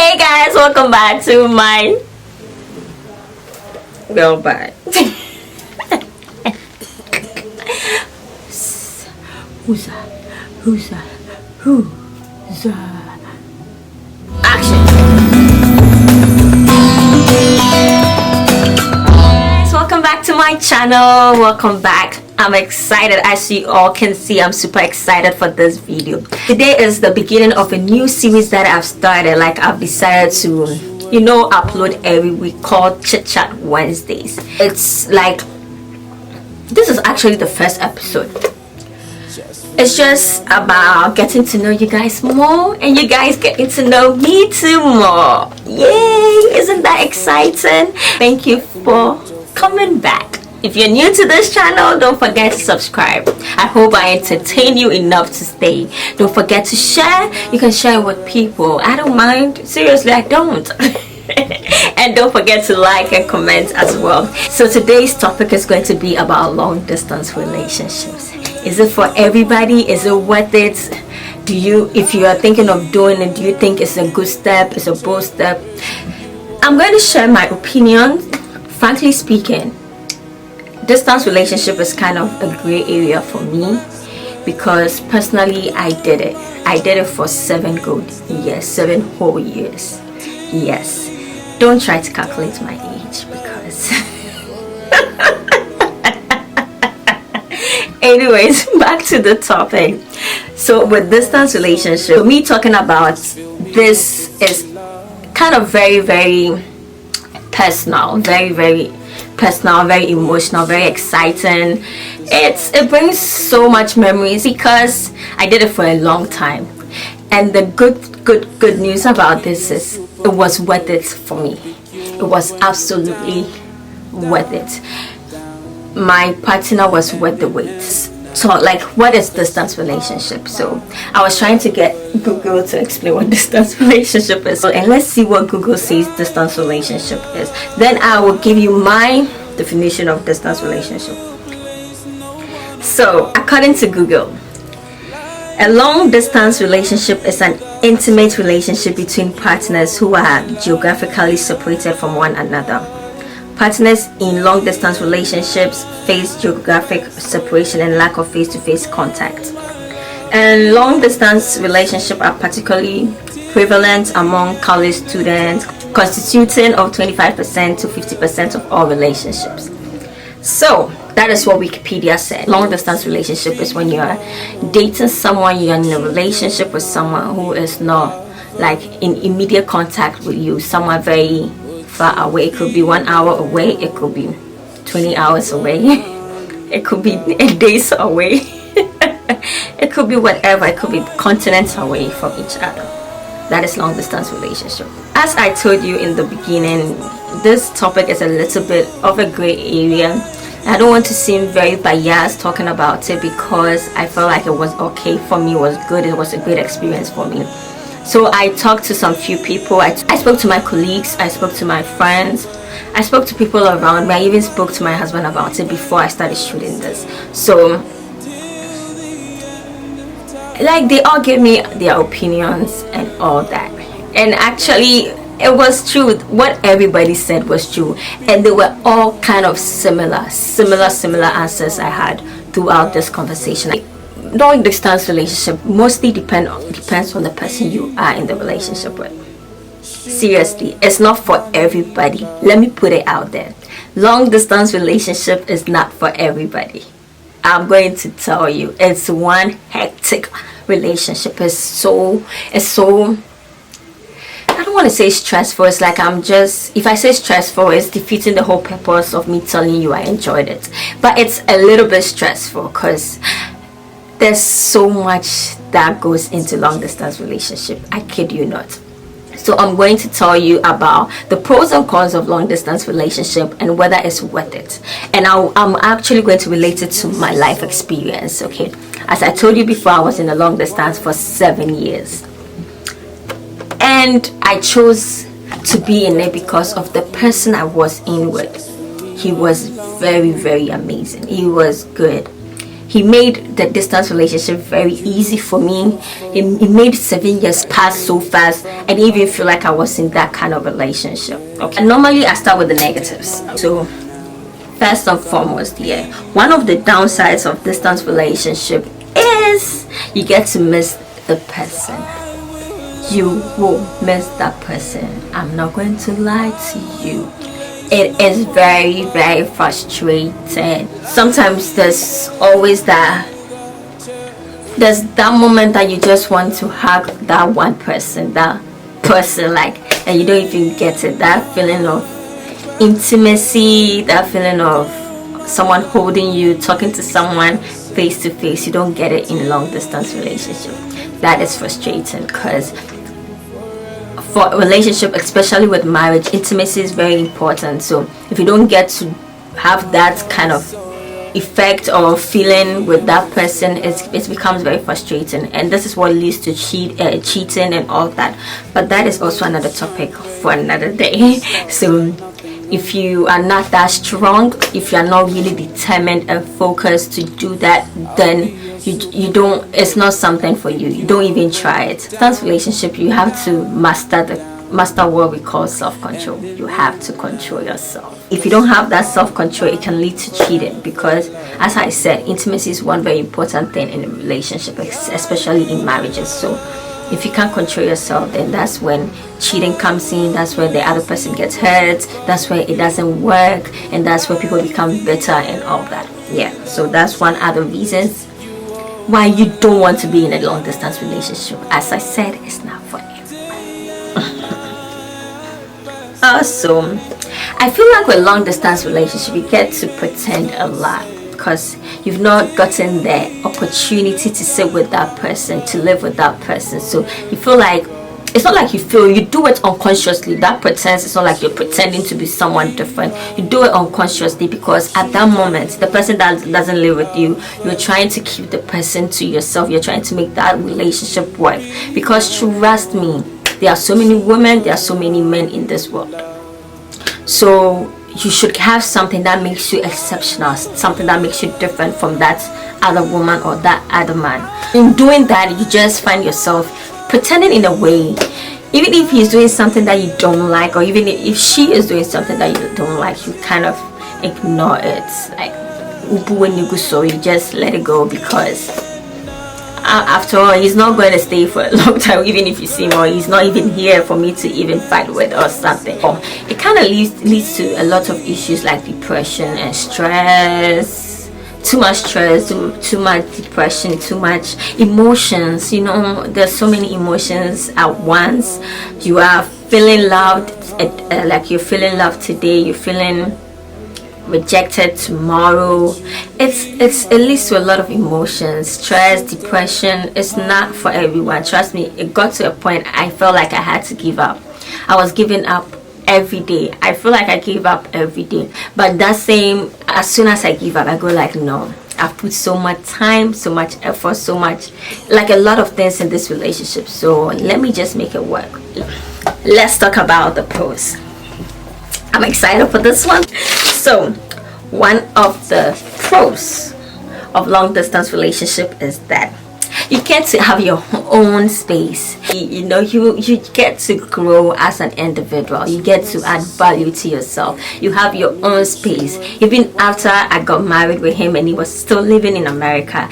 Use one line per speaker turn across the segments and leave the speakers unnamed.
Hey guys, welcome back to my girl bye. Who's that? Action. Guys, welcome back to my channel. Welcome back. I'm excited. As you all can see, I'm super excited for this video. Today is the beginning of a new series that I've started. Like, I've decided to, upload every week, called Chit Chat Wednesdays. It's like, this is actually the first episode. It's just about getting to know you guys more, and you guys getting to know me too more. Yay! Isn't that exciting? Thank you for coming back. If you're new to this channel, don't forget to subscribe. I hope I entertain you enough to stay. Don't forget to share. You can share with people. I don't mind. Seriously, I don't. And don't forget to like and comment as well. So today's topic is going to be about long distance relationships. Is it for everybody? Is it worth it? If you are thinking of doing it, do you think it's a good step? It's a bold step? I'm going to share my opinion. Frankly speaking, distance relationship is kind of a gray area for me, because personally I did it for 7 good years, 7 whole years. Yes, don't try to calculate my age, because anyways, back to the topic. So with distance relationship, me talking about this is kind of very, very personal, very personal, very emotional, very exciting. It brings so much memories because I did it for a long time, and the good news about this is it was worth it for me. It was absolutely worth it. My partner was worth the wait. So, like, what is distance relationship? So I was trying to get Google to explain what distance relationship is, and let's see what Google says distance relationship is. Then I will give you my definition of distance relationship. So according to Google, a long distance relationship is an intimate relationship between partners who are geographically separated from one another. Partners in long distance relationships face geographic separation and lack of face-to-face contact. And long distance relationships are particularly prevalent among college students, constituting of 25% to 50% of all relationships. So that is what Wikipedia said. Long distance relationship is when you are dating someone, you're in a relationship with someone who is not like in immediate contact with you, someone very far away. It could be 1 hour away, it could be 20 hours away, it could be days away, it could be whatever, it could be continents away from each other. That is long distance relationship. As I told you in the beginning, this topic is a little bit of a gray area. I don't want to seem very biased talking about it, because I felt like it was okay for me, it was good, it was a great experience for me. So I talked to some few people. I spoke to my colleagues, I spoke to my friends, I spoke to people around me. I even spoke to my husband about it before I started shooting this. So like, they all gave me their opinions and all that, and actually it was true. What everybody said was true, and they were all kind of similar answers I had throughout this conversation. Long distance relationship mostly depends on the person you are in the relationship with. Seriously, it's not for everybody. Let me put it out there. Long distance relationship is not for everybody. I'm going to tell you, it's one hectic relationship. It's so I don't want to say stressful. It's like, if I say stressful, it's defeating the whole purpose of me telling you I enjoyed it. But it's a little bit stressful because there's so much that goes into long distance relationship. I kid you not. So I'm going to tell you about the pros and cons of long distance relationship and whether it's worth it. And I'm actually going to relate it to my life experience. Okay, as I told you before, I was in a long distance for 7 years, and I chose to be in it because of the person I was in with. He was very amazing. He was good. he made the distance relationship very easy for me. He made 7 years pass so fast. I didn't even feel like I was in that kind of relationship. Okay, and normally I start with the negatives. So first and foremost, one of the downsides of distance relationship is you get to miss the person. You will miss that person. I'm not going to lie to you. It is very, very frustrating. Sometimes there's that moment that you just want to hug that one person, like, and you don't even get it. That feeling of intimacy, that feeling of someone holding you, talking to someone face to face, you don't get it in long distance relationship. That is frustrating, because for a relationship, especially with marriage, intimacy is very important. So if you don't get to have that kind of effect or feeling with that person, it becomes very frustrating, and this is what leads to cheating and all that. But that is also another topic for another day. So if you are not that strong, if you are not really determined and focused to do that, then you don't, it's not something for you. You don't even try it. Distance relationship, you have to master what we call self-control. You have to control yourself. If you don't have that self-control, it can lead to cheating, because as I said, intimacy is one very important thing in a relationship, especially in marriages. So if you can't control yourself, then that's when cheating comes in. That's when the other person gets hurt. That's where it doesn't work, and that's where people become bitter and all that. So that's one other reasons why you don't want to be in a long distance relationship. As I said, it's not for everyone. Also, I feel like with long distance relationship, you get to pretend a lot, because you've not gotten the opportunity to sit with that person, to live with that person. So you feel like, it's not like you do it unconsciously. That pretense, it's not like you're pretending to be someone different. You do it unconsciously, because at that moment, the person that doesn't live with you, you're trying to keep the person to yourself. You're trying to make that relationship work, because trust me, there are so many women, there are so many men in this world. So you should have something that makes you exceptional, something that makes you different from that other woman or that other man. In doing that, you just find yourself pretending in a way. Even if he's doing something that you don't like, or even if she is doing something that you don't like, you kind of ignore it. Like, so you just let it go, because after all, he's not going to stay for a long time. Even if you see him, or he's not even here for me to even fight with or something. It kind of leads to a lot of issues like depression and stress. Too much stress, too much depression, too much emotions. You know, there's so many emotions at once. You are feeling loved, like you're feeling loved today, you're feeling rejected tomorrow. It leads to a lot of emotions, stress, depression. It's not for everyone, trust me. It got to a point I felt like I had to give up. I was giving up every day. I feel like I gave up every day, but that same, as soon as I give up, I go like, no, I've put so much time, so much effort, so much, like a lot of things in this relationship, so let me just make it work. Let's talk about the pros. I'm excited for this one. So one of the pros of long distance relationship is that you get to have your own space. You know, you get to grow as an individual. You get to add value to yourself. You have your own space. Even after I got married with him and he was still living in America,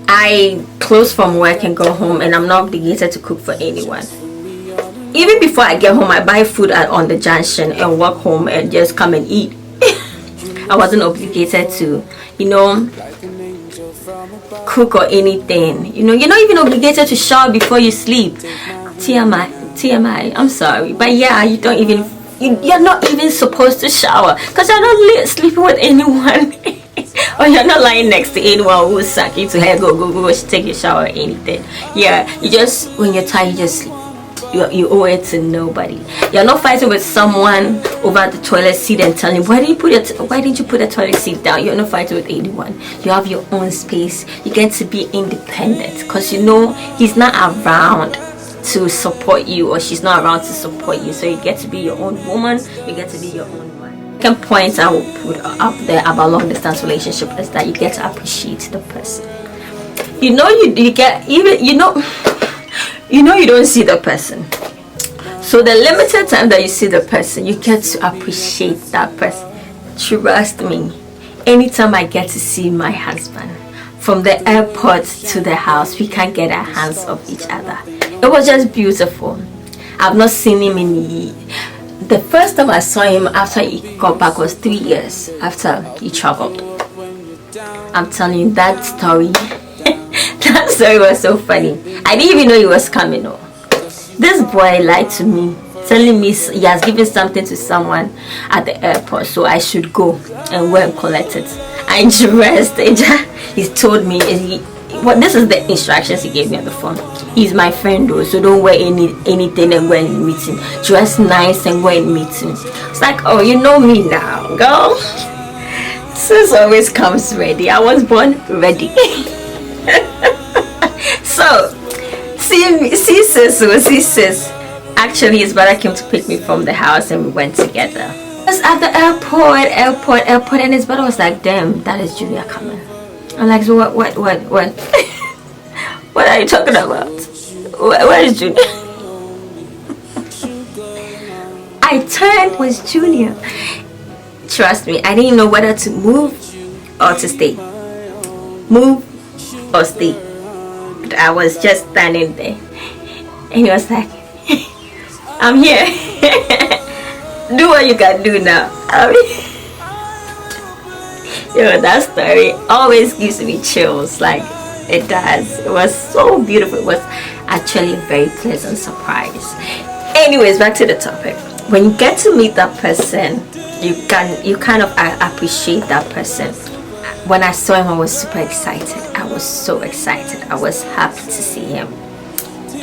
I close from work and go home, and I'm not obligated to cook for anyone. Even before I get home, I buy food on the junction and walk home and just come and eat. I wasn't obligated to, you know, cook or anything. You know, you're not even obligated to shower before you sleep. TMI, I'm sorry, but yeah, you're not even supposed to shower, because you're not sleeping with anyone. Or you're not lying next to anyone who's suck you to hey, go take your shower or anything. Yeah, you just, when you're tired, you just sleep. You owe it to nobody. You're not fighting with someone over the toilet seat and telling him, why didn't you put the toilet seat down? You're not fighting with anyone. You have your own space. You get to be independent, because you know he's not around to support you, or she's not around to support you. So you get to be your own woman. You get to be your own man. You second point I will put up there about long distance relationship is that you get to appreciate the person. You know, you get, even you know you don't see the person, so the limited time that you see the person, you get to appreciate that person. Trust me, anytime I get to see my husband, from the airport to the house, we can't get our hands off each other. It was just beautiful. I've not seen him in the first time I saw him after he got back was 3 years after he traveled. I'm telling you, that story that story was so funny. I didn't even know he was coming on. This boy lied to me, telling me he has given something to someone at the airport, so I should go and go and collect it. I dressed. He told me, this is the instructions he gave me on the phone. He's my friend though, so don't wear anything and go and meet him. Dress nice and go and meet him. It's like, oh, you know me now, girl. Sis always comes ready. I was born ready. So, see sis. Actually, his brother came to pick me from the house and we went together. I was at the airport, and his brother was like, damn, that is Julia coming. I'm like, so what? What are you talking about? Where is Julia? I turned, was Julia. Trust me, I didn't know whether to move or to stay. Move or stay. But I was just standing there. And he was like, I'm here. Do what you can do now. That story always gives me chills. Like, it does. It was so beautiful. It was actually a very pleasant surprise. Anyways, back to the topic. When you get to meet that person, you kind of appreciate that person. When I saw him, I was super excited. I was so excited. I was happy to see him.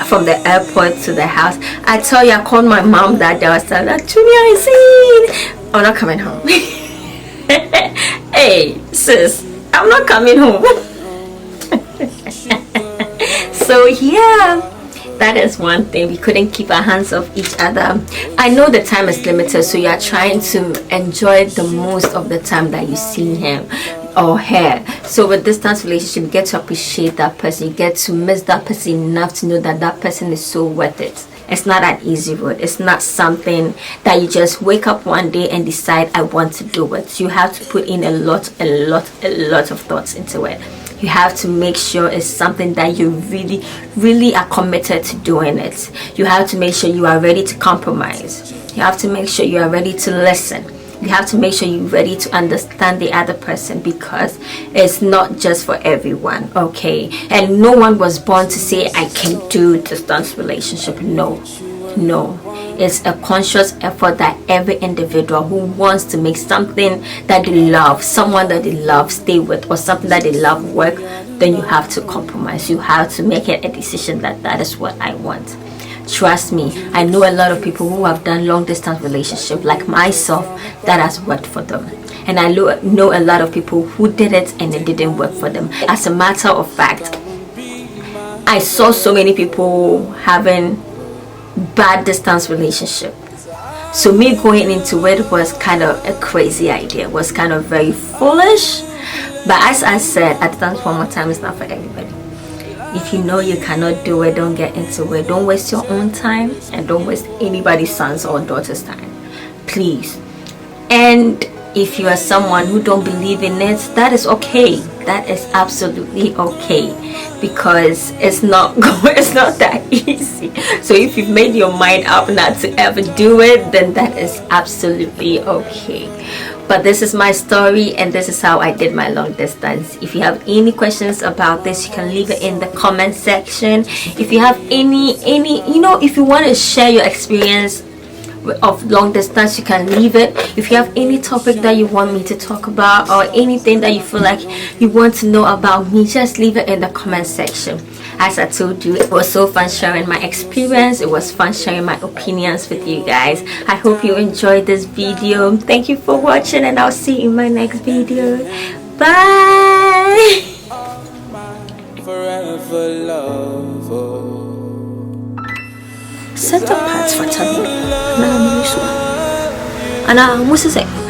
From the airport to the house, I tell you, I called my mom that day. I was telling her, Julia, I see. I'm not coming home. Hey sis, I'm not coming home. So yeah, that is one thing. We couldn't keep our hands off each other. I know the time is limited, so you are trying to enjoy the most of the time that you see him or her. So with distance relationship, you get to appreciate that person. You get to miss that person enough to know that that person is so worth it. It's not an easy road. It's not something that you just wake up one day and decide I want to do it. You have to put in a lot of thoughts into it. You have to make sure it's something that you really are committed to doing it. You have to make sure you are ready to compromise. You have to make sure you are ready to listen. You have to make sure you're ready to understand the other person, because it's not just for everyone, okay? And no one was born to say I can do distance relationship. No, it's a conscious effort that every individual who wants to make something that they love, someone that they love stay with, or something that they love work, then you have to compromise. You have to make it a decision that is what I want. Trust me, I know a lot of people who have done long distance relationship like myself that has worked for them, and I know a lot of people who did it and it didn't work for them. As a matter of fact, I saw so many people having bad distance relationship, so me going into it was kind of a crazy idea. It was kind of very foolish, but as I said, at times, one more time, it's not for everybody. If you know you cannot do it, don't get into it. Don't waste your own time, and don't waste anybody's son's or daughter's time, please. And if you are someone who don't believe in it, that is okay. That is absolutely okay, because it's not that easy. So if you've made your mind up not to ever do it, then that is absolutely okay. But this is my story, and this is how I did my long distance. If you have any questions about this, you can leave it in the comment section. If you have any if you want to share your experience of long distance, you can leave it. If you have any topic that you want me to talk about, or anything that you feel like you want to know about me, just leave it in the comment section. As I told you, it was so fun sharing my experience. It was fun sharing my opinions with you guys. I hope you enjoyed this video. Thank you for watching, and I'll see you in my next video. Bye. Forever love. Center parts for Tabi. Now, Musa. Ana, Musa say.